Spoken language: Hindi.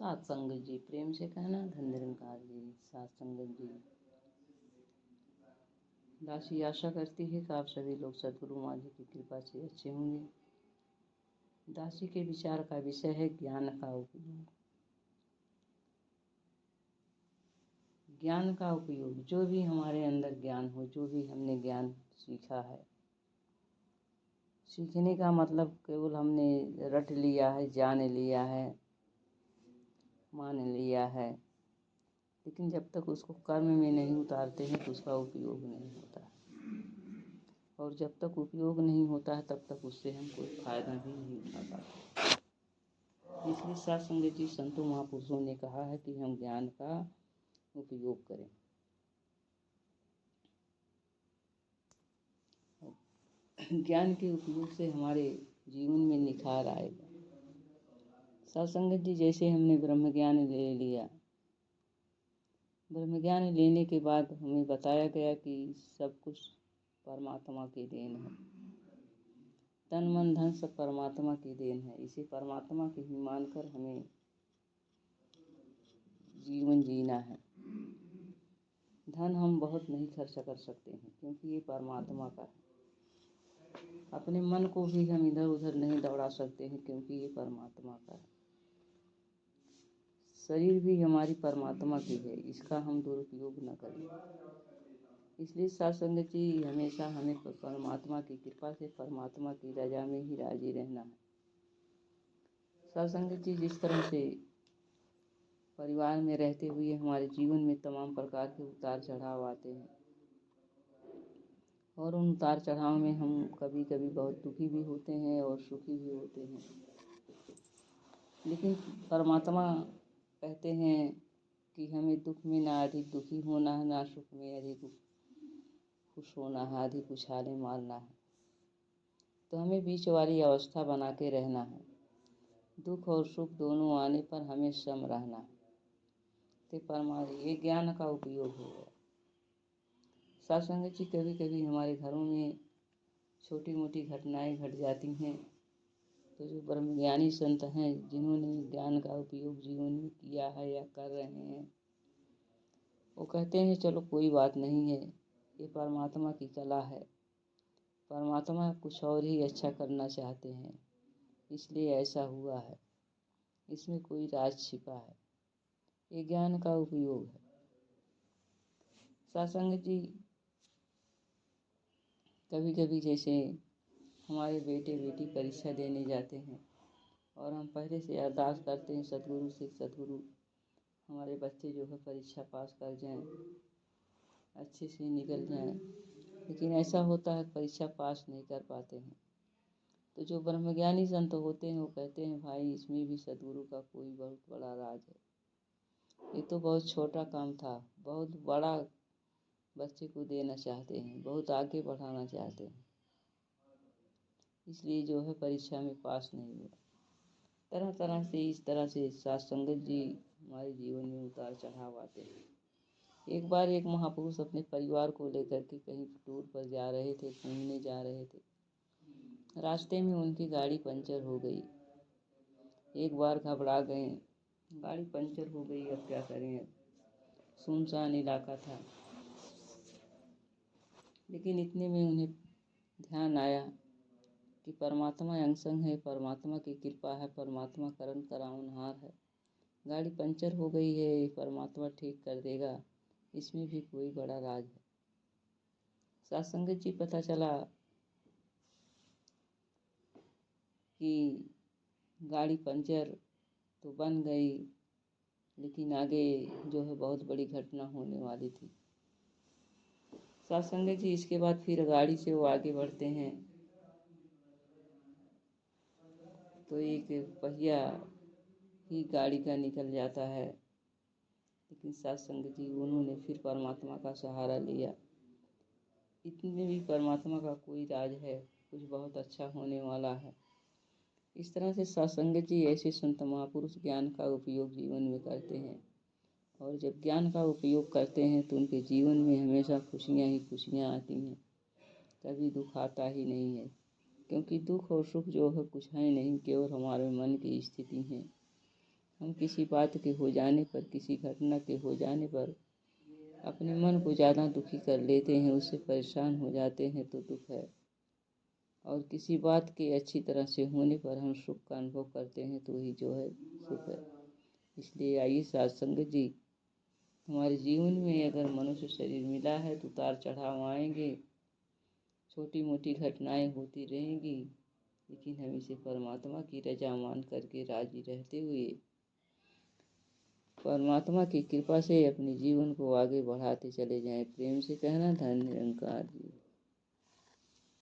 सात संगत जी, प्रेम से कहना। धन निरंकार जी। सात संगत जी। दासी आशा करती है कि आप सभी लोग सद्गुरु माँ जी की कृपा से अच्छे होंगे। दासी के विचार का विषय है ज्ञान का उपयोग। ज्ञान का उपयोग, जो भी हमारे अंदर ज्ञान हो, जो भी हमने ज्ञान सीखा है, सीखने का मतलब केवल हमने रट लिया है, जान लिया है, मान लिया है, लेकिन जब तक उसको कर्म में नहीं उतारते हैं तो उसका उपयोग नहीं होता है। और जब तक उपयोग नहीं होता है तब तक उससे हम कोई फायदा भी नहीं उठा पाते। इसलिए सत्संग जी, संतों महापुरुषों ने कहा है कि हम ज्ञान का उपयोग करें। ज्ञान के उपयोग से हमारे जीवन में निखार आएगा। सत्संग जी, जैसे हमने ब्रह्म ज्ञान ले लिया, ब्रह्म ज्ञान लेने के बाद हमें बताया गया कि सब कुछ परमात्मा की देन है। तन मन धन सब परमात्मा की देन है। इसे परमात्मा की ही मानकर हमें जीवन जीना है। धन हम बहुत नहीं खर्च कर सकते हैं क्योंकि ये परमात्मा का है। अपने मन को भी हम इधर उधर नहीं दौड़ा सकते हैं क्योंकि ये परमात्मा का है। शरीर भी हमारी परमात्मा की है, इसका हम दुरुपयोग न करें। इसलिए सत्संग जी, हमेशा हमें परमात्मा की कृपा से परमात्मा की रजा में ही राजी रहना है। सत्संग जी, जिस तरह से परिवार में रहते हुए हमारे जीवन में तमाम प्रकार के उतार चढ़ाव आते हैं और उन उतार चढ़ाव में हम कभी कभी बहुत दुखी भी होते हैं और सुखी भी होते हैं, लेकिन परमात्मा कहते हैं कि हमें दुख में ना अधिक दुखी होना है, ना सुख में अधिक खुश होना है, अधिक उछाले मारना है। तो हमें बीच वाली अवस्था बना के रहना है। दुख और सुख दोनों आने पर हमें सम रहना है। तो ये ज्ञान का उपयोग होगा। सत्संग जी, कभी कभी हमारे घरों में छोटी मोटी घटनाएं घट जाती हैं, तो जो ब्रह्मज्ञानी संत हैं, जिन्होंने ज्ञान का उपयोग जीवन में किया है या कर रहे हैं, वो कहते हैं चलो कोई बात नहीं है, ये परमात्मा की कला है, परमात्मा कुछ और ही अच्छा करना चाहते हैं, इसलिए ऐसा हुआ है, इसमें कोई राज छिपा है। ये ज्ञान का उपयोग है। सत्संग जी, कभी कभी जैसे हमारे बेटे बेटी परीक्षा देने जाते हैं और हम पहले से अरदास करते हैं सद्गुरु से, सद्गुरु हमारे बच्चे जो है परीक्षा पास कर जाएं, अच्छे से निकल जाएं, लेकिन ऐसा होता है परीक्षा पास नहीं कर पाते हैं। तो जो ब्रह्मज्ञानी संत होते हैं वो कहते हैं भाई, इसमें भी सद्गुरु का कोई बहुत बड़ा राज है। ये तो बहुत छोटा काम था, बहुत बड़ा बच्चे को देना चाहते हैं, बहुत आगे बढ़ाना चाहते हैं, इसलिए जो है परीक्षा में पास नहीं हुआ। तरह तरह से इस तरह से सत्संगत जी हमारे जीवन में उतार चढ़ाव आते हैं। एक बार एक महापुरुष अपने परिवार को लेकर के कहीं टूर पर जा रहे थे, घूमने जा रहे थे। रास्ते में उनकी गाड़ी पंचर हो गई। एक बार घबरा गए, गाड़ी पंचर हो गई, अब क्या करें। सुनसान इलाका था, लेकिन इतने में उन्हें ध्यान आया कि परमात्मा अंग संग है, परमात्मा की कृपा है, परमात्मा करम कराउनहार है। गाड़ी पंचर हो गई है, परमात्मा ठीक कर देगा, इसमें भी कोई बड़ा राज है। सत्संगत जी, पता चला कि गाड़ी पंचर तो बन गई, लेकिन आगे जो है बहुत बड़ी घटना होने वाली थी। सत्संगत जी, इसके बाद फिर गाड़ी से वो आगे बढ़ते हैं तो एक पहिया ही गाड़ी का निकल जाता है, लेकिन सत्संग जी उन्होंने फिर परमात्मा का सहारा लिया। इतने भी परमात्मा का कोई राज है, कुछ बहुत अच्छा होने वाला है। इस तरह से सत्संग जी ऐसे संत महापुरुष ज्ञान का उपयोग जीवन में करते हैं, और जब ज्ञान का उपयोग करते हैं तो उनके जीवन में हमेशा खुशियाँ ही खुशियाँ आती हैं, कभी दुख आता ही नहीं है। क्योंकि दुख और सुख जो है कुछ है नहीं, केवल हमारे मन की स्थिति है। हम किसी बात के हो जाने पर, किसी घटना के हो जाने पर अपने मन को ज़्यादा दुखी कर लेते हैं, उससे परेशान हो जाते हैं तो दुख है। और किसी बात के अच्छी तरह से होने पर हम सुख का अनुभव करते हैं तो ही जो है सुख है। इसलिए आइए साध संगत जी, हमारे जीवन में अगर मनुष्य शरीर मिला है तो उतार चढ़ाव आएंगे, छोटी मोटी घटनाएं होती रहेंगी, लेकिन हम इसे परमात्मा की रजा मान करके राजी रहते हुए परमात्मा की कृपा से अपने जीवन को आगे बढ़ाते चले जाएं। प्रेम से कहना, धन्य निरंकार जी।